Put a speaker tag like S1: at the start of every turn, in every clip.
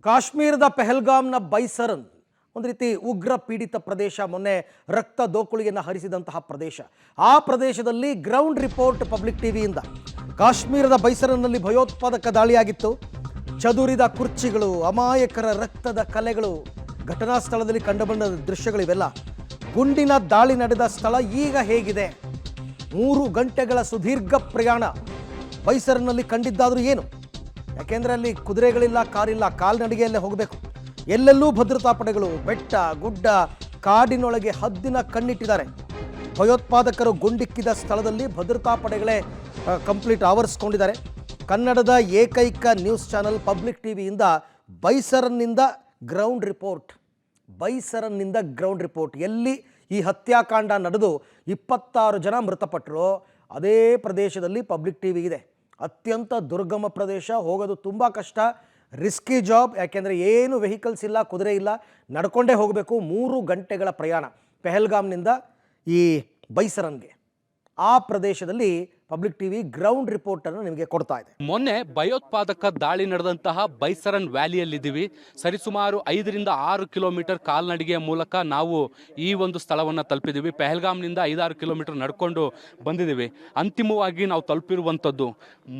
S1: ಕಾಶ್ಮೀರದ ಪೆಹಲ್ಗಾಮ್ನ ಬೈಸರನ್ ಒಂದು ರೀತಿ ಉಗ್ರ ಪೀಡಿತ ಪ್ರದೇಶ. ಮೊನ್ನೆ ರಕ್ತ ದೋಕುಳಿಯನ್ನು ಹರಿಸಿದಂತಹ ಪ್ರದೇಶ. ಆ ಪ್ರದೇಶದಲ್ಲಿ ಗ್ರೌಂಡ್ ರಿಪೋರ್ಟ್ ಪಬ್ಲಿಕ್ ಟಿವಿಯಿಂದ ಕಾಶ್ಮೀರದ ಬೈಸರನ್ನಲ್ಲಿ ಭಯೋತ್ಪಾದಕ ದಾಳಿಯಾಗಿತ್ತು. ಚದುರಿದ ಕುರ್ಚಿಗಳು, ಅಮಾಯಕರ ರಕ್ತದ ಕಲೆಗಳು, ಘಟನಾ ಸ್ಥಳದಲ್ಲಿ ಕಂಡುಬಂದ ದೃಶ್ಯಗಳಿವೆಲ್ಲ. ಗುಂಡಿನ ದಾಳಿ ನಡೆದ ಸ್ಥಳ ಈಗ ಹೇಗಿದೆ? 3 ಗಂಟೆಗಳ ಸುದೀರ್ಘ ಪ್ರಯಾಣ ಬೈಸರನ್ನಲ್ಲಿ ಕಂಡಿದ್ದಾದರೂ ಏನು? ಯಾಕೆಂದರೆ ಅಲ್ಲಿ ಕುದುರೆಗಳಿಲ್ಲ, ಕಾರಿಲ್ಲ, ಕಾಲ್ನಡಿಗೆಯಲ್ಲೇ ಹೋಗಬೇಕು. ಎಲ್ಲೆಲ್ಲೂ ಭದ್ರತಾ ಪಡೆಗಳು, ಬೆಟ್ಟ ಗುಡ್ಡ, ಕಾಡಿನೊಳಗೆ ಹದ್ದಿನ ಕಣ್ಣಿಟ್ಟಿದ್ದಾರೆ. ಭಯೋತ್ಪಾದಕರು ಗುಂಡಿಕ್ಕಿದ ಸ್ಥಳದಲ್ಲಿ ಭದ್ರತಾ ಪಡೆಗಳೇ ಕಂಪ್ಲೀಟ್ ಆವರಿಸ್ಕೊಂಡಿದ್ದಾರೆ. ಕನ್ನಡದ ಏಕೈಕ ನ್ಯೂಸ್ ಚಾನಲ್ ಪಬ್ಲಿಕ್ ಟಿವಿಯಿಂದ ಬೈಸರನ್ನಿಂದ ಗ್ರೌಂಡ್ ರಿಪೋರ್ಟ್. ಎಲ್ಲಿ ಈ ಹತ್ಯಾಕಾಂಡ ನಡೆದು 26 ಜನ ಮೃತಪಟ್ಟರು, ಅದೇ ಪ್ರದೇಶದಲ್ಲಿ ಪಬ್ಲಿಕ್ ಟಿವಿ ಇದೆ. ಅತ್ಯಂತ ದುರ್ಗಮ ಪ್ರದೇಶ, ಹೋಗೋದು ತುಂಬ ಕಷ್ಟ, ರಿಸ್ಕಿ ಜಾಬ್. ಯಾಕೆಂದರೆ ಏನು ವೆಹಿಕಲ್ಸ್ ಇಲ್ಲ, ಕುದುರೆ ಇಲ್ಲ, ನಡ್ಕೊಂಡೇ ಹೋಗಬೇಕು. 3 ಗಂಟೆಗಳ ಪ್ರಯಾಣ ಪೆಹಲ್ಗಾಮ್ನಿಂದ ಈ ಬೈಸರನ್ಗೆ. ಆ ಪ್ರದೇಶದಲ್ಲಿ ಪಬ್ಲಿಕ್ ಟಿವಿ ಗ್ರೌಂಡ್ ರಿಪೋರ್ಟ್ ಅನ್ನು ನಿಮಗೆ ಕೊಡ್ತಾ ಇದೆ.
S2: ಮೊನ್ನೆ ಭಯೋತ್ಪಾದಕ ದಾಳಿ ನಡೆದಂತಹ ಬೈಸರನ್ ವ್ಯಾಲಿಯಲ್ಲಿದ್ದೀವಿ. ಸರಿಸುಮಾರು 5 ರಿಂದ 6 ಕಿಲೋಮೀಟರ್ ಕಾಲ್ನಡಿಗೆಯ ಮೂಲಕ ನಾವು ಈ ಒಂದು ಸ್ಥಳವನ್ನು ತಲುಪಿದ್ದೀವಿ. ಪೆಹಲ್ಗಾಮ್ನಿಂದ 5-6 ಕಿಲೋಮೀಟರ್ ನಡ್ಕೊಂಡು ಬಂದಿದ್ದೀವಿ. ಅಂತಿಮವಾಗಿ ನಾವು ತಲುಪಿರುವಂಥದ್ದು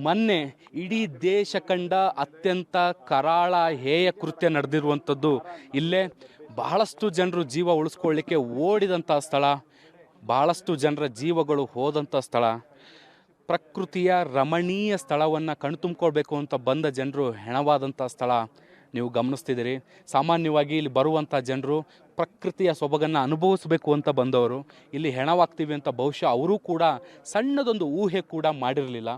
S2: ಮೊನ್ನೆ ಇಡೀ ದೇಶ ಕಂಡ ಅತ್ಯಂತ ಕರಾಳ ಹೇಯ ಕೃತ್ಯ ನಡೆದಿರುವಂಥದ್ದು ಇಲ್ಲೇ. ಬಹಳಷ್ಟು ಜನರು ಜೀವ ಉಳಿಸ್ಕೊಳ್ಳಿಕ್ಕೆ ಓಡಿದಂಥ ಸ್ಥಳ, ಬಹಳಷ್ಟು ಜನರ ಜೀವಗಳು ಹೋದಂಥ ಸ್ಥಳ, ಪ್ರಕೃತಿಯ ರಮಣೀಯ ಸ್ಥಳವನ್ನು ಕಣ್ತುಂಬ್ಕೊಳ್ಬೇಕು ಅಂತ ಬಂದ ಜನರು ಹೆಣವಾದಂಥ ಸ್ಥಳ ನೀವು ಗಮನಿಸ್ತಿದ್ದೀರಿ. ಸಾಮಾನ್ಯವಾಗಿ ಇಲ್ಲಿ ಬರುವಂಥ ಜನರು ಪ್ರಕೃತಿಯ ಸೊಬಗನ್ನು ಅನುಭವಿಸಬೇಕು ಅಂತ ಬಂದವರು ಇಲ್ಲಿ ಹೆಣವಾಗ್ತೀವಿ ಅಂತ ಬಹುಶಃ ಅವರೂ ಕೂಡ ಸಣ್ಣದೊಂದು ಊಹೆ ಕೂಡ ಮಾಡಿರಲಿಲ್ಲ.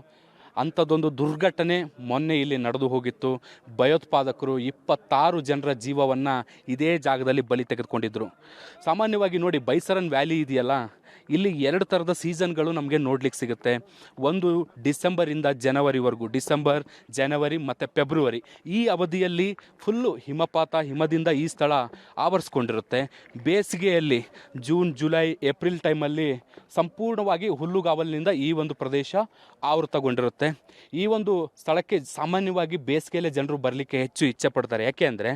S2: ಅಂಥದ್ದೊಂದು ದುರ್ಘಟನೆ ಮೊನ್ನೆ ಇಲ್ಲಿ ನಡೆದು ಹೋಗಿತ್ತು. ಭಯೋತ್ಪಾದಕರು 26 ಜನರ ಜೀವವನ್ನು ಇದೇ ಜಾಗದಲ್ಲಿ ಬಲಿ ತೆಗೆದುಕೊಂಡಿದ್ದರು. ಸಾಮಾನ್ಯವಾಗಿ ನೋಡಿ, ಬೈಸರನ್ ವ್ಯಾಲಿ ಇದೆಯಲ್ಲ, ಇಲ್ಲಿ 2 ಥರದ ಸೀಸನ್ಗಳು ನಮಗೆ ನೋಡ್ಲಿಕ್ಕೆ ಸಿಗುತ್ತೆ. ಒಂದು ಡಿಸೆಂಬರಿಂದ ಜನವರಿವರೆಗೂ, ಡಿಸೆಂಬರ್, ಜನವರಿ ಮತ್ತು ಫೆಬ್ರವರಿ ಈ ಅವಧಿಯಲ್ಲಿ ಫುಲ್ಲು ಹಿಮದಿಂದ ಈ ಸ್ಥಳ ಆವರಿಸ್ಕೊಂಡಿರುತ್ತೆ. ಬೇಸಿಗೆಯಲ್ಲಿ ಜೂನ್, ಜುಲೈ, ಏಪ್ರಿಲ್ ಟೈಮಲ್ಲಿ ಸಂಪೂರ್ಣವಾಗಿ ಹುಲ್ಲುಗಾವಲಿನಿಂದ ಈ ಒಂದು ಪ್ರದೇಶ ಆವೃತಗೊಂಡಿರುತ್ತೆ. ಈ ಒಂದು ಸ್ಥಳಕ್ಕೆ ಸಾಮಾನ್ಯವಾಗಿ ಬೇಸಿಗೆಯಲ್ಲೇ ಜನರು ಬರಲಿಕ್ಕೆ ಹೆಚ್ಚು ಇಚ್ಛೆ ಪಡ್ತಾರೆ. ಯಾಕೆ ಅಂದರೆ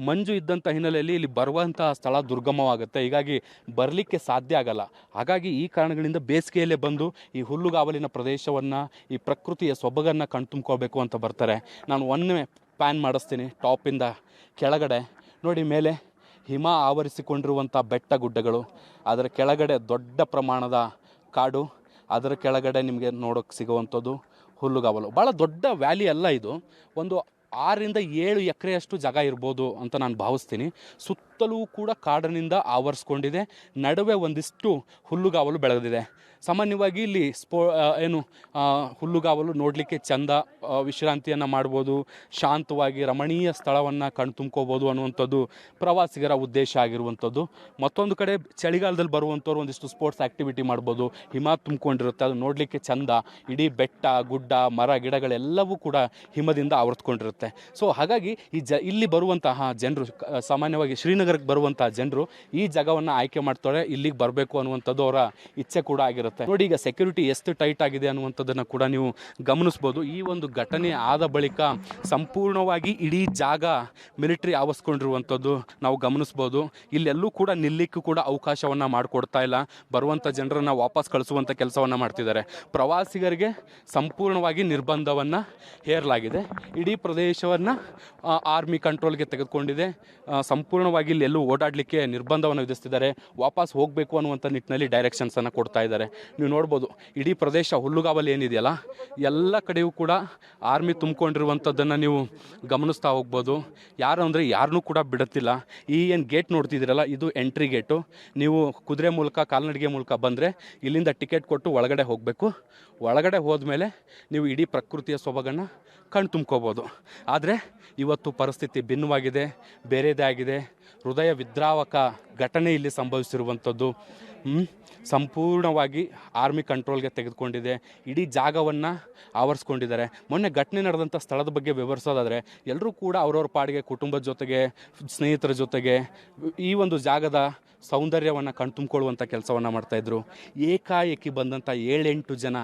S2: ಮಂಜು ಇದ್ದಂಥ ಹಿನ್ನೆಲೆಯಲ್ಲಿ ಇಲ್ಲಿ ಬರುವಂತಹ ಸ್ಥಳ ದುರ್ಗಮವಾಗುತ್ತೆ, ಹೀಗಾಗಿ ಬರಲಿಕ್ಕೆ ಸಾಧ್ಯ ಆಗಲ್ಲ. ಹಾಗಾಗಿ ಈ ಕಾರಣಗಳಿಂದ ಬೇಸಿಗೆಯಲ್ಲೇ ಬಂದು ಈ ಹುಲ್ಲುಗಾವಲಿನ ಪ್ರದೇಶವನ್ನು, ಈ ಪ್ರಕೃತಿಯ ಸೊಬಗನ್ನು ಕಣ್ತುಂಬ್ಕೋಬೇಕು ಅಂತ ಬರ್ತಾರೆ. ನಾನು ಒಮ್ಮೆ ಪ್ಯಾನ್ ಮಾಡಿಸ್ತೀನಿ. ಟಾಪಿಂದ ಕೆಳಗಡೆ ನೋಡಿ, ಮೇಲೆ ಹಿಮ ಆವರಿಸಿಕೊಂಡಿರುವಂಥ ಬೆಟ್ಟ ಗುಡ್ಡಗಳು, ಅದರ ಕೆಳಗಡೆ ದೊಡ್ಡ ಪ್ರಮಾಣದ ಕಾಡು, ಅದರ ಕೆಳಗಡೆ ನಿಮಗೆ ನೋಡೋಕ್ಕೆ ಸಿಗುವಂಥದ್ದು ಹುಲ್ಲುಗಾವಲು. ಭಾಳ ದೊಡ್ಡ ವ್ಯಾಲಿ ಅಲ್ಲ ಇದು, ಒಂದು 6 ರಿಂದ 7 ಎಕರೆಯಷ್ಟು ಜಾಗ ಇರ್ಬೋದು ಅಂತ ನಾನು ಭಾವಿಸ್ತೀನಿ. ಸುತ್ತಲೂ ಕೂಡ ಕಾಡಿನಿಂದ ಆವರಿಸ್ಕೊಂಡಿದೆ, ನಡುವೆ ಒಂದಿಷ್ಟು ಹುಲ್ಲುಗಾವಲು ಬೆಳೆದಿದೆ. ಸಾಮಾನ್ಯವಾಗಿ ಇಲ್ಲಿ ಹುಲ್ಲುಗಾವಲು ನೋಡಲಿಕ್ಕೆ ಚಂದ, ವಿಶ್ರಾಂತಿಯನ್ನು ಮಾಡ್ಬೋದು, ಶಾಂತವಾಗಿ ರಮಣೀಯ ಸ್ಥಳವನ್ನು ಕಣ್ತುಂಬ್ಕೋಬೋದು ಅನ್ನುವಂಥದ್ದು ಪ್ರವಾಸಿಗರ ಉದ್ದೇಶ ಆಗಿರುವಂಥದ್ದು. ಮತ್ತೊಂದು ಕಡೆ ಚಳಿಗಾಲದಲ್ಲಿ ಬರುವಂಥವ್ರು ಒಂದಿಷ್ಟು ಸ್ಪೋರ್ಟ್ಸ್ ಆ್ಯಕ್ಟಿವಿಟಿ ಮಾಡ್ಬೋದು. ಹಿಮ ತುಂಬಿಕೊಂಡಿರುತ್ತೆ, ಅದು ನೋಡಲಿಕ್ಕೆ ಚಂದ. ಇಡೀ ಬೆಟ್ಟ ಗುಡ್ಡ, ಮರ ಗಿಡಗಳೆಲ್ಲವೂ ಕೂಡ ಹಿಮದಿಂದ ಆವರಿಸ್ಕೊಂಡಿರುತ್ತೆ. ಸೊ ಹಾಗಾಗಿ ಇಲ್ಲಿ ಬರುವಂತಹ ಜನರು, ಸಾಮಾನ್ಯವಾಗಿ ಶ್ರೀನಗರಕ್ಕೆ ಬರುವಂತಹ ಜನರು ಈ ಜಾಗವನ್ನು ಆಯ್ಕೆ ಮಾಡ್ತಾರೆ, ಇಲ್ಲಿಗೆ ಬರಬೇಕು ಅನ್ನುವಂಥದ್ದು ಅವರ ಇಚ್ಛೆ ಕೂಡ ಆಗಿರುತ್ತೆ. ನೋಡಿ, ಈಗ ಸೆಕ್ಯೂರಿಟಿ ಎಷ್ಟು ಟೈಟ್ ಆಗಿದೆ ಅನ್ನುವಂಥದ್ದನ್ನು ಕೂಡ ನೀವು ಗಮನಿಸ್ಬೋದು. ಈ ಒಂದು ಘಟನೆ ಆದ ಬಳಿಕ ಸಂಪೂರ್ಣವಾಗಿ ಇಡೀ ಜಾಗ ಮಿಲಿಟರಿ ಆವರಿಸ್ಕೊಂಡಿರುವಂಥದ್ದು ನಾವು ಗಮನಿಸ್ಬೋದು. ಇಲ್ಲೆಲ್ಲೂ ಕೂಡ ನಿಲ್ಲಿಕ್ಕೂ ಕೂಡ ಅವಕಾಶವನ್ನು ಮಾಡಿಕೊಡ್ತಾ ಇಲ್ಲ. ಬರುವಂಥ ಜನರನ್ನು ವಾಪಸ್ ಕಳಿಸುವಂಥ ಕೆಲಸವನ್ನು ಮಾಡ್ತಿದ್ದಾರೆ. ಪ್ರವಾಸಿಗರಿಗೆ ಸಂಪೂರ್ಣವಾಗಿ ನಿರ್ಬಂಧವನ್ನು ಹೇರಲಾಗಿದೆ. ಇಡೀ ಪ್ರದೇಶವನ್ನು ಆರ್ಮಿ ಕಂಟ್ರೋಲ್ಗೆ ತೆಗೆದುಕೊಂಡಿದೆ. ಸಂಪೂರ್ಣವಾಗಿ ಇಲ್ಲೆಲ್ಲೂ ಓಡಾಡಲಿಕ್ಕೆ ನಿರ್ಬಂಧವನ್ನು ವಿಧಿಸ್ತಿದ್ದಾರೆ. ವಾಪಸ್ ಹೋಗಬೇಕು ಅನ್ನುವಂಥ ನಿಟ್ಟಿನಲ್ಲಿ ಡೈರೆಕ್ಷನ್ಸನ್ನು ಕೊಡ್ತಾ ಇದ್ದಾರೆ. ನೀವು ನೋಡ್ಬೋದು, ಇಡೀ ಪ್ರದೇಶ ಹುಲ್ಲುಗಾವಲು ಏನಿದೆಯಲ್ಲ, ಎಲ್ಲ ಕಡೆಯೂ ಕೂಡ ಆರ್ಮಿ ತುಂಬಿಕೊಂಡಿರುವಂಥದ್ದನ್ನು ನೀವು ಗಮನಿಸ್ತಾ ಹೋಗ್ಬೋದು. ಯಾರು ಅಂದರೆ ಯಾರನ್ನೂ ಕೂಡ ಬಿಡುತ್ತಿಲ್ಲ. ಈ ಏನು ಗೇಟ್ ನೋಡ್ತಿದ್ದೀರಲ್ಲ, ಇದು ಎಂಟ್ರಿ ಗೇಟು. ನೀವು ಕುದುರೆ ಮೂಲಕ, ಕಾಲ್ನಡಿಗೆ ಮೂಲಕ ಬಂದರೆ ಇಲ್ಲಿಂದ ಟಿಕೆಟ್ ಕೊಟ್ಟು ಒಳಗಡೆ ಹೋಗಬೇಕು. ಒಳಗಡೆ ಹೋದ್ಮೇಲೆ ನೀವು ಇಡೀ ಪ್ರಕೃತಿಯ ಸೊಬಗನ್ನು ಕಣ್ತುಂಬ್ಕೋಬೋದು. ಆದರೆ ಇವತ್ತು ಪರಿಸ್ಥಿತಿ ಭಿನ್ನವಾಗಿದೆ, ಬೇರೆದೇ ಆಗಿದೆ. ಹೃದಯ ವಿದ್ರಾವಕ ಘಟನೆ ಇಲ್ಲಿ ಸಂಭವಿಸಿರುವಂಥದ್ದು. ಸಂಪೂರ್ಣವಾಗಿ ಆರ್ಮಿ ಕಂಟ್ರೋಲ್ಗೆ ತೆಗೆದುಕೊಂಡಿದೆ. ಇಡೀ ಜಾಗವನ್ನು ಆವರಿಸ್ಕೊಂಡಿದ್ದಾರೆ. ಮೊನ್ನೆ ಘಟನೆ ನಡೆದಂಥ ಸ್ಥಳದ ಬಗ್ಗೆ ವಿವರಿಸೋದಾದರೆ, ಎಲ್ಲರೂ ಕೂಡ ಅವ್ರವ್ರ ಪಾಡಿಗೆ ಕುಟುಂಬದ ಜೊತೆಗೆ, ಸ್ನೇಹಿತರ ಜೊತೆಗೆ ಈ ಒಂದು ಜಾಗದ ಸೌಂದರ್ಯವನ್ನು ಕಣ್ತುಂಬ್ಕೊಳ್ಳುವಂಥ ಕೆಲಸವನ್ನು ಮಾಡ್ತಾಯಿದ್ರು. ಏಕಾಏಕಿ ಬಂದಂಥ 7-8 ಜನ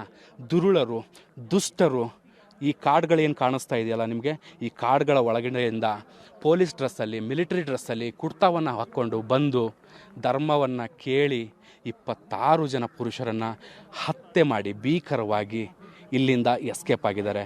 S2: ದುರುಳರು, ದುಷ್ಟರು ಈ ಕಾರ್ಡ್ಗಳೇನು ಕಾಣಿಸ್ತಾ ಇದೆಯಲ್ಲ ನಿಮಗೆ, ಈ ಕಾರ್ಡ್ಗಳ ಒಳಗಡೆಯಿಂದ ಪೊಲೀಸ್ ಡ್ರೆಸ್ಸಲ್ಲಿ, ಮಿಲಿಟರಿ ಡ್ರೆಸ್ಸಲ್ಲಿ ಕುರ್ತಾವನ್ನು ಹಾಕ್ಕೊಂಡು ಬಂದು ಧರ್ಮವನ್ನು ಕೇಳಿ 26 ಜನ ಪುರುಷರನ್ನು ಹತ್ಯೆ ಮಾಡಿ ಭೀಕರವಾಗಿ ಇಲ್ಲಿಂದ ಎಸ್ಕೇಪ್ ಆಗಿದ್ದಾರೆ.